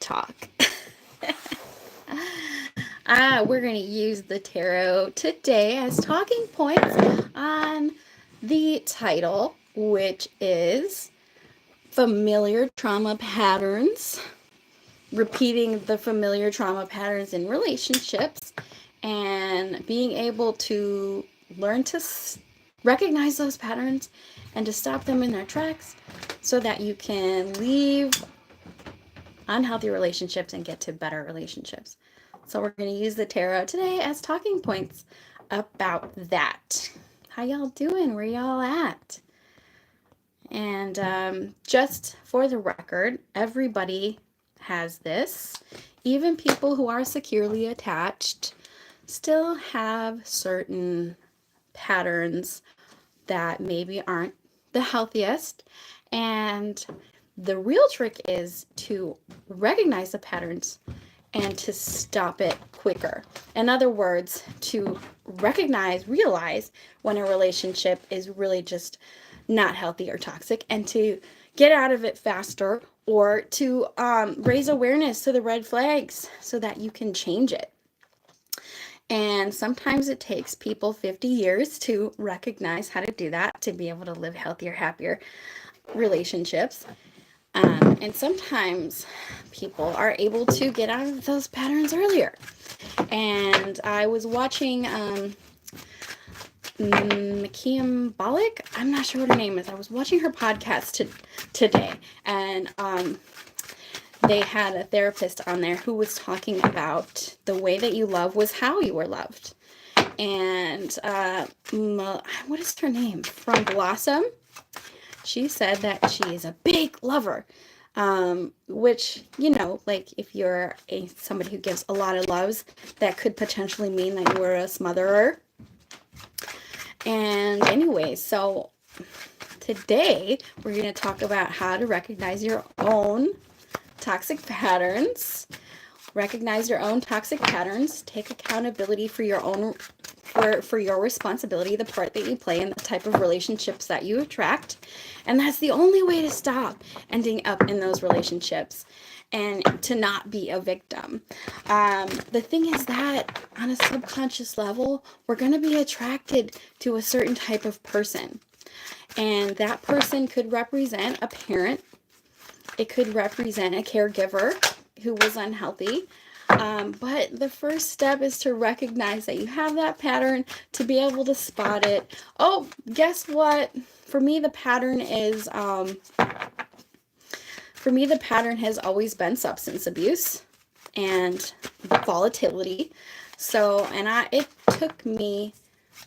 talk. We're going to use the tarot today as talking points on the title, which is Familiar Trauma Patterns, repeating the familiar trauma patterns in relationships, and being able to learn to recognize those patterns and to stop them in their tracks so that you can leave unhealthy relationships and get to better relationships. So we're going to use the tarot today as talking points about that. How y'all doing? Where y'all at? And just for the record, everybody has this. Even people who are securely attached still have certain patterns that maybe aren't the healthiest. And the real trick is to recognize the patterns and to stop it quicker. In other words, to realize when a relationship is really just not healthy or toxic, and to get out of it faster, or to raise awareness to the red flags so that you can change it. And sometimes it takes people 50 years to recognize how to do that, to be able to live healthier, happier relationships. And sometimes people are able to get out of those patterns earlier. And I was watching Makiam Balik. I'm not sure what her name is. I was watching her podcast today, and they had a therapist on there who was talking about the way that you love was how you were loved. And what is her name? From Blossom. She said that she is a big lover, which, you know, like if you're somebody who gives a lot of loves, that could potentially mean that you were a smotherer. And anyway, so today we're going to talk about how to recognize your own toxic patterns. Recognize your own toxic patterns. Take accountability for your own for your responsibility, the part that you play in the type of relationships that you attract. And that's the only way to stop ending up in those relationships and to not be a victim. The thing is that on a subconscious level, we're going to be attracted to a certain type of person. And that person could represent a parent. It could represent a caregiver who was unhealthy. But the first step is to recognize that you have that pattern, to be able to spot it. Oh, guess what? For me, the pattern has always been substance abuse and volatility. So, it took me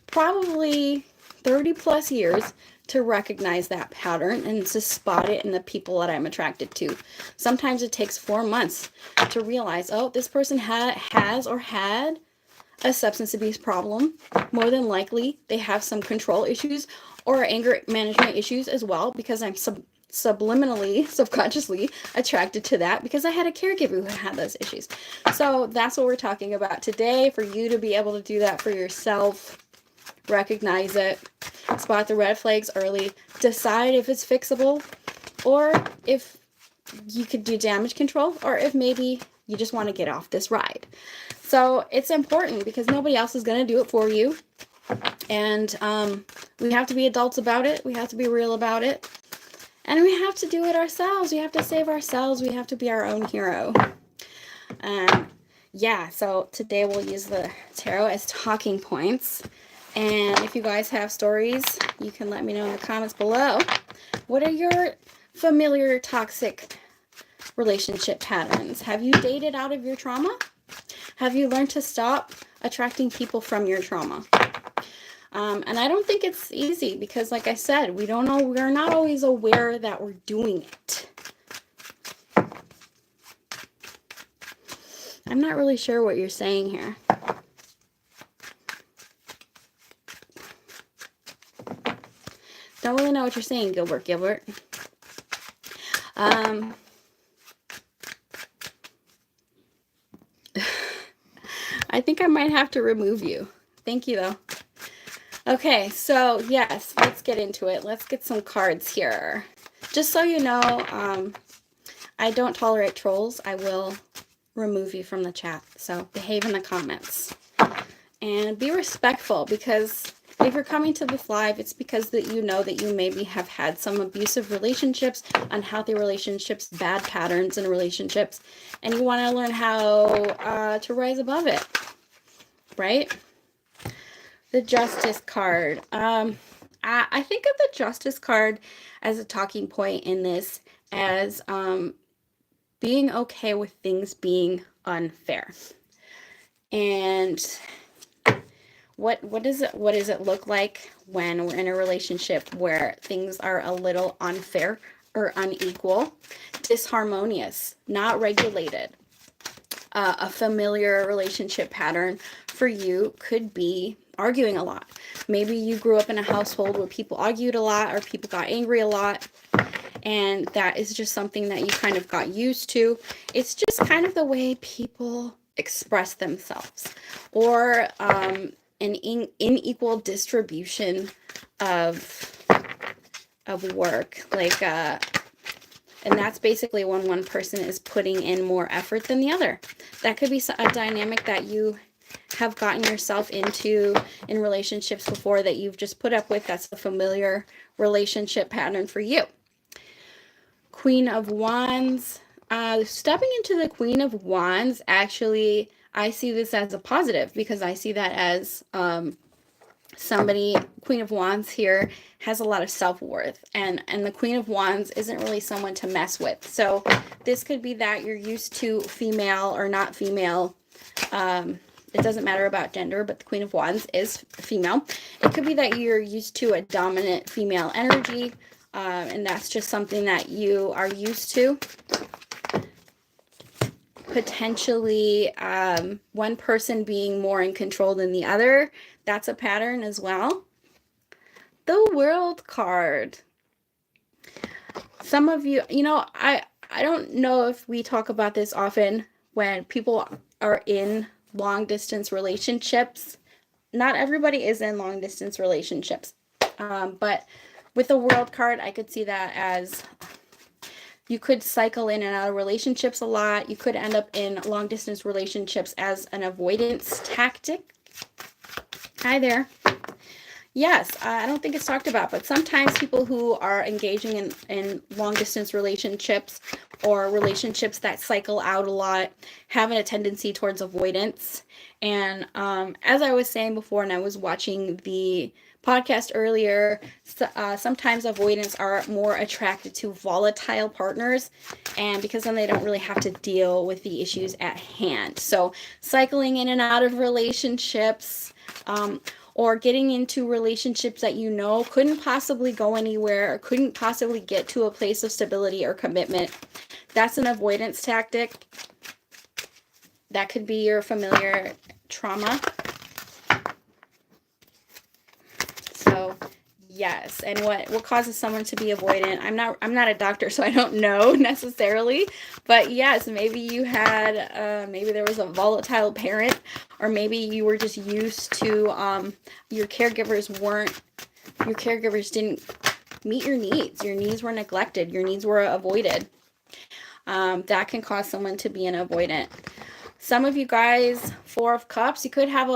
probably 30 plus years to recognize that pattern and to spot it in the people that I'm attracted to. Sometimes it takes 4 months to realize, oh, this person has or had a substance abuse problem. More than likely, they have some control issues or anger management issues as well, because I'm subconsciously attracted to that because I had a caregiver who had those issues. So that's what we're talking about today, for you to be able to do that for yourself. Recognize it, spot the red flags early, decide if it's fixable, or if you could do damage control, or if maybe you just want to get off this ride. So it's important because nobody else is going to do it for you. And we have to be adults about it. We have to be real about it. And we have to do it ourselves. We have to save ourselves. We have to be our own hero. So today we'll use the tarot as talking points. And if you guys have stories, you can let me know in the comments below. What are your familiar toxic relationship patterns? Have you dated out of your trauma? Have you learned to stop attracting people from your trauma? And I don't think it's easy because, like I said, we're not always aware that we're doing it. I'm not really sure what you're saying here. Don't really know what you're saying, Gilbert. I think I might have to remove you. Thank you, though. Okay, so yes, let's get into it. Let's get some cards here. Just so you know, I don't tolerate trolls. I will remove you from the chat. So behave in the comments. And be respectful, because if you're coming to this live, it's because that you know that you maybe have had some abusive relationships, unhealthy relationships, bad patterns in relationships, and you want to learn how to rise above it, right? The Justice card. I think of the Justice card as a talking point in this as being okay with things being unfair. And what does it look like when we're in a relationship where things are a little unfair or unequal, disharmonious, not regulated? A familiar relationship pattern for you could be arguing a lot. Maybe you grew up in a household where people argued a lot or people got angry a lot, and that is just something that you kind of got used to. It's just kind of the way people express themselves, or an unequal distribution of work, like and that's basically when one person is putting in more effort than the other. That could be a dynamic that you have gotten yourself into in relationships before that you've just put up with. That's a familiar relationship pattern for you. Queen of Wands. Stepping into the Queen of Wands, actually, I see this as a positive, because I see that as somebody, Queen of Wands here, has a lot of self-worth, and the Queen of Wands isn't really someone to mess with. So this could be that you're used to female or not female. It doesn't matter about gender, but the Queen of Wands is female. It could be that you're used to a dominant female energy, and that's just something that you are used to. Potentially one person being more in control than the other. That's a pattern as well. The World card. Some of you, I don't know if we talk about this often when people are in long distance relationships. Not everybody is in long distance relationships, but with the World card, I could see that as you could cycle in and out of relationships a lot. You could end up in long distance relationships as an avoidance tactic. Hi there. Yes, I don't think it's talked about, but sometimes people who are engaging in long distance relationships or relationships that cycle out a lot have a tendency towards avoidance. And as I was saying before, and I was watching the podcast earlier, sometimes avoidants are more attracted to volatile partners, and because then they don't really have to deal with the issues at hand. So cycling in and out of relationships, or getting into relationships that couldn't possibly go anywhere, or couldn't possibly get to a place of stability or commitment, that's an avoidance tactic. That could be your familiar trauma. So yes, and what causes someone to be avoidant? I'm not a doctor, so I don't know necessarily, but yes, maybe you had maybe there was a volatile parent, or maybe you were just used to your caregivers didn't meet your needs. Your needs were neglected. Your needs were avoided. That can cause someone to be an avoidant. Some of you guys, Four of Cups, you could have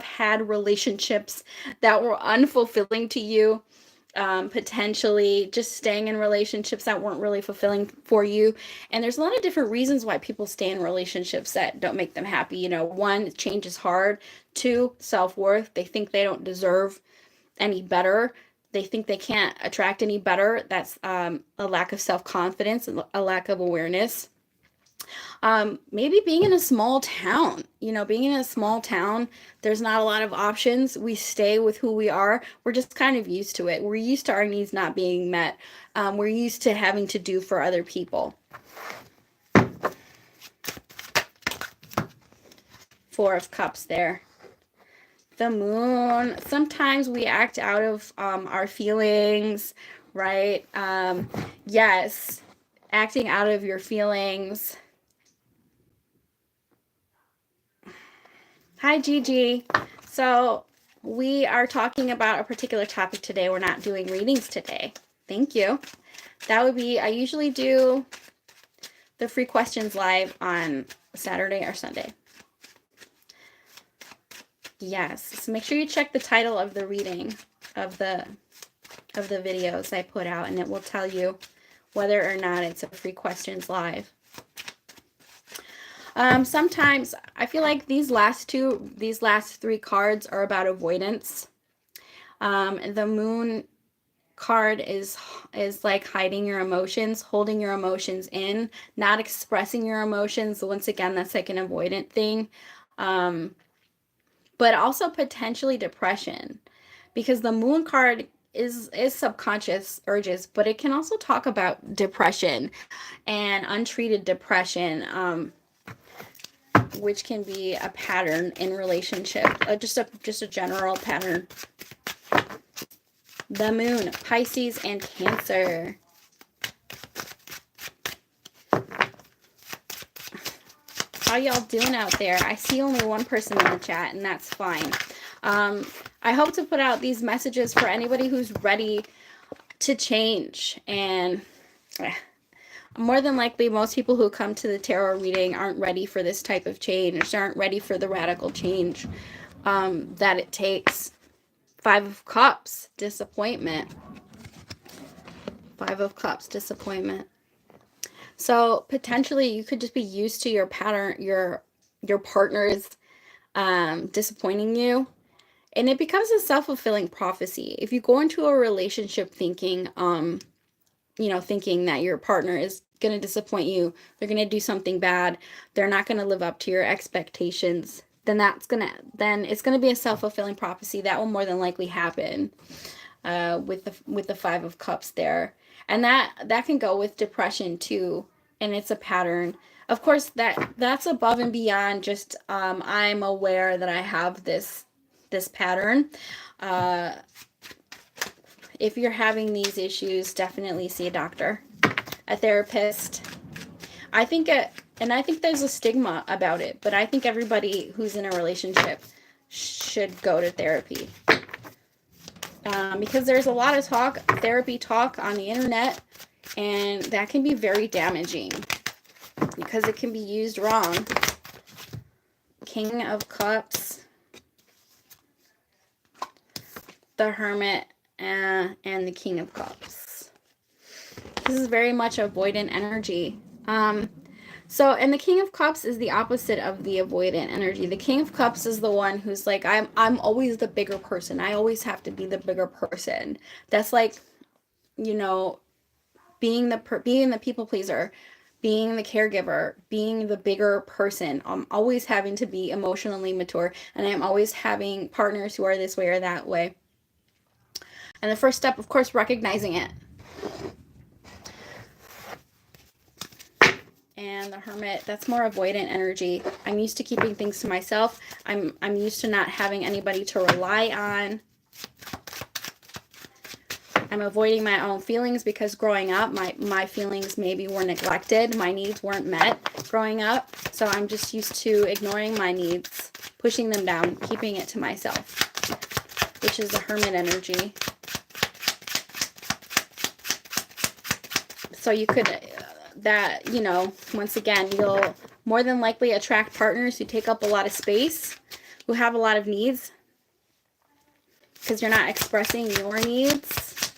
had relationships that were unfulfilling to you. Potentially just staying in relationships that weren't really fulfilling for you. And there's a lot of different reasons why people stay in relationships that don't make them happy. One, change is hard. Two, self-worth. They think they don't deserve any better. They think they can't attract any better. That's a lack of self-confidence, a lack of awareness. Maybe being in a small town, being in a small town, there's not a lot of options. We stay with who we are. We're just kind of used to it. We're used to our needs not being met. We're used to having to do for other people. Four of Cups there. The Moon. Sometimes we act out of our feelings, right? Yes, acting out of your feelings. Hi, Gigi. So we are talking about a particular topic today. We're not doing readings today. Thank you. That would be, I usually do the free questions live on Saturday or Sunday. Yes, so make sure you check the title of the reading of the videos I put out, and it will tell you whether or not it's a free questions live. Sometimes I feel like these last three cards are about avoidance. The Moon card is like hiding your emotions, holding your emotions in, not expressing your emotions. Once again, that's like an avoidant thing. But also potentially depression, because the Moon card is subconscious urges, but it can also talk about depression and untreated depression, which can be a pattern in relationship, just a general pattern. The Moon, Pisces and Cancer. How y'all doing out there? I see only one person in the chat, and that's fine. I hope to put out these messages for anybody who's ready to change. And more than likely, most people who come to the tarot reading aren't ready for this type of change, aren't ready for the radical change that it takes. Five of Cups, disappointment. Five of Cups, disappointment. So potentially you could just be used to your pattern, your partner's disappointing you. And it becomes a self-fulfilling prophecy. If you go into a relationship thinking, thinking that your partner is going to disappoint you, they're going to do something bad, they're not going to live up to your expectations, then it's going to be a self-fulfilling prophecy. That will more than likely happen with the Five of Cups there. And that can go with depression too, and it's a pattern. Of course, that's above and beyond just I'm aware that I have this pattern. If you're having these issues, definitely see a doctor, a therapist. I think there's a stigma about it, but I think everybody who's in a relationship should go to therapy. Because there's a lot of therapy talk on the internet, and that can be very damaging because it can be used wrong. King of Cups, the Hermit, and the King of Cups. This is very much avoidant energy. And the King of Cups is the opposite of the avoidant energy. The King of Cups is the one who's like, I'm always the bigger person. I always have to be the bigger person. That's like, being the people pleaser, being the caregiver, being the bigger person. I'm always having to be emotionally mature, and I'm always having partners who are this way or that way. And the first step, of course, recognizing it. And the Hermit, that's more avoidant energy. I'm used to keeping things to myself. I'm used to not having anybody to rely on. I'm avoiding my own feelings because growing up, my feelings maybe were neglected. My needs weren't met growing up. So I'm just used to ignoring my needs, pushing them down, keeping it to myself, which is the Hermit energy. So you could, once again, you'll more than likely attract partners who take up a lot of space, who have a lot of needs, because you're not expressing your needs,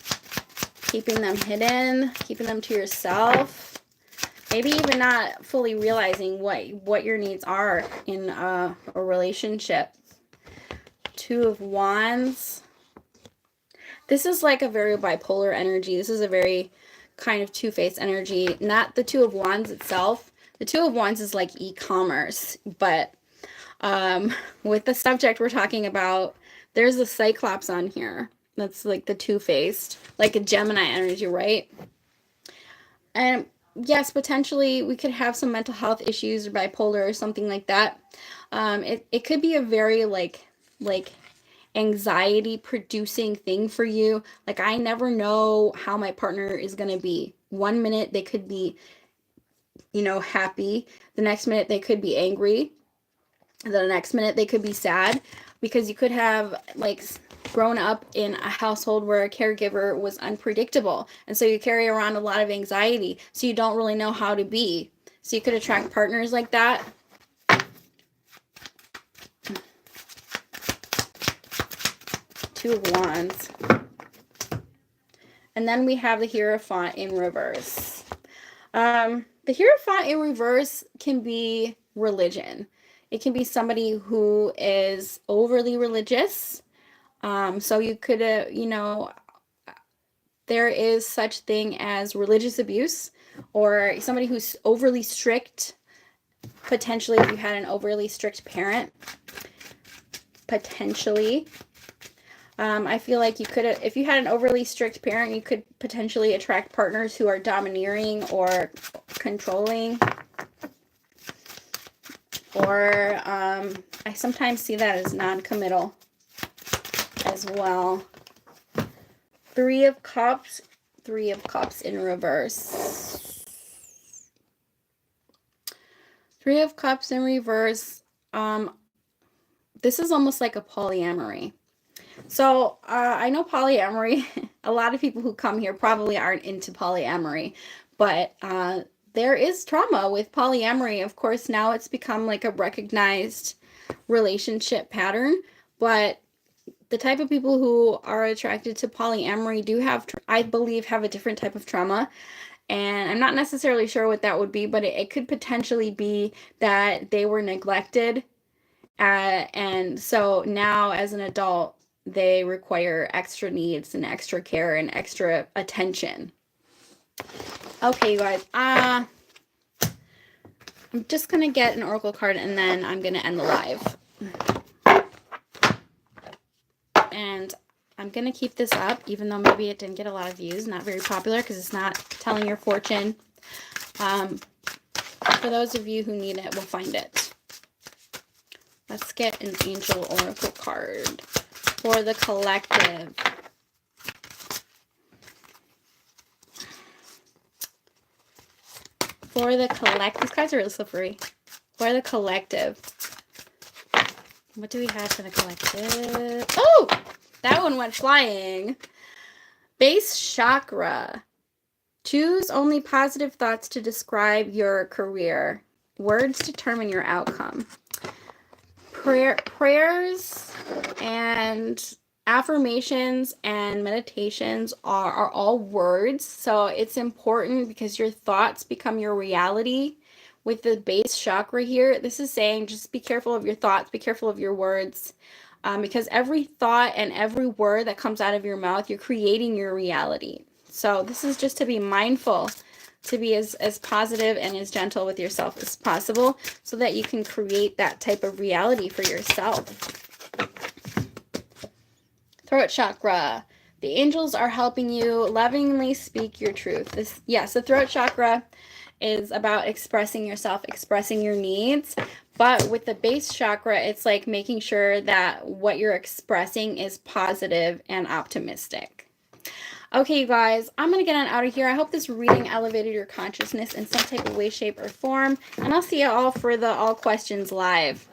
keeping them hidden, keeping them to yourself, maybe even not fully realizing what your needs are in a relationship. Two of Wands. This is like a very bipolar energy. This is a very kind of two-faced energy. Not the Two of Wands itself. The Two of Wands is like e-commerce, but with the subject we're talking about, there's a Cyclops on here. That's like the two-faced, like a Gemini energy, right? And yes, potentially we could have some mental health issues or bipolar or something like that. It could be a very like anxiety producing thing for you. Like, I never know how my partner is going to be. One minute they could be, happy. The next minute they could be angry. The next minute they could be sad, because you could have like grown up in a household where a caregiver was unpredictable. And so you carry around a lot of anxiety. So you don't really know how to be. So you could attract partners like that. Two of Wands. And then we have the Hierophant in reverse. The Hierophant in reverse can be religion. It can be somebody who is overly religious. So you could, you know, there is such thing as religious abuse, or somebody who's overly strict. Potentially, if you had an overly strict parent, potentially. I feel like you could, if you had an overly strict parent, you could potentially attract partners who are domineering or controlling. Or I sometimes see that as non-committal as well. Three of Cups in reverse. Three of Cups in reverse. This is almost like a polyamory. So I know polyamory, a lot of people who come here probably aren't into polyamory, but there is trauma with polyamory. Of course, now it's become like a recognized relationship pattern, but the type of people who are attracted to polyamory do have, I believe, have a different type of trauma. And I'm not necessarily sure what that would be, but it could potentially be that they were neglected. And so now as an adult, they require extra needs and extra care and extra attention. Okay, you guys. I'm just going to get an oracle card and then I'm going to end the live. And I'm going to keep this up, even though maybe it didn't get a lot of views. Not very popular because it's not telling your fortune. For those of you who need it, we'll find it. Let's get an angel oracle card for the collective. For the collective. These cards are really slippery. For the collective. What do we have for the collective? Oh! That one went flying. Base chakra. Choose only positive thoughts to describe your career. Words determine your outcome. Prayers and affirmations and meditations are all words. So it's important because your thoughts become your reality. With the base chakra here, this is saying just be careful of your thoughts, be careful of your words. Because every thought and every word that comes out of your mouth, you're creating your reality. So this is just to be mindful, to be as positive and as gentle with yourself as possible so that you can create that type of reality for yourself. Throat chakra. The angels are helping you lovingly speak your truth. The throat chakra is about expressing yourself, expressing your needs. But with the base chakra, it's like making sure that what you're expressing is positive and optimistic. Okay, you guys, I'm going to get on out of here. I hope this reading elevated your consciousness in some type of way, shape, or form. And I'll see you all for the All Questions Live.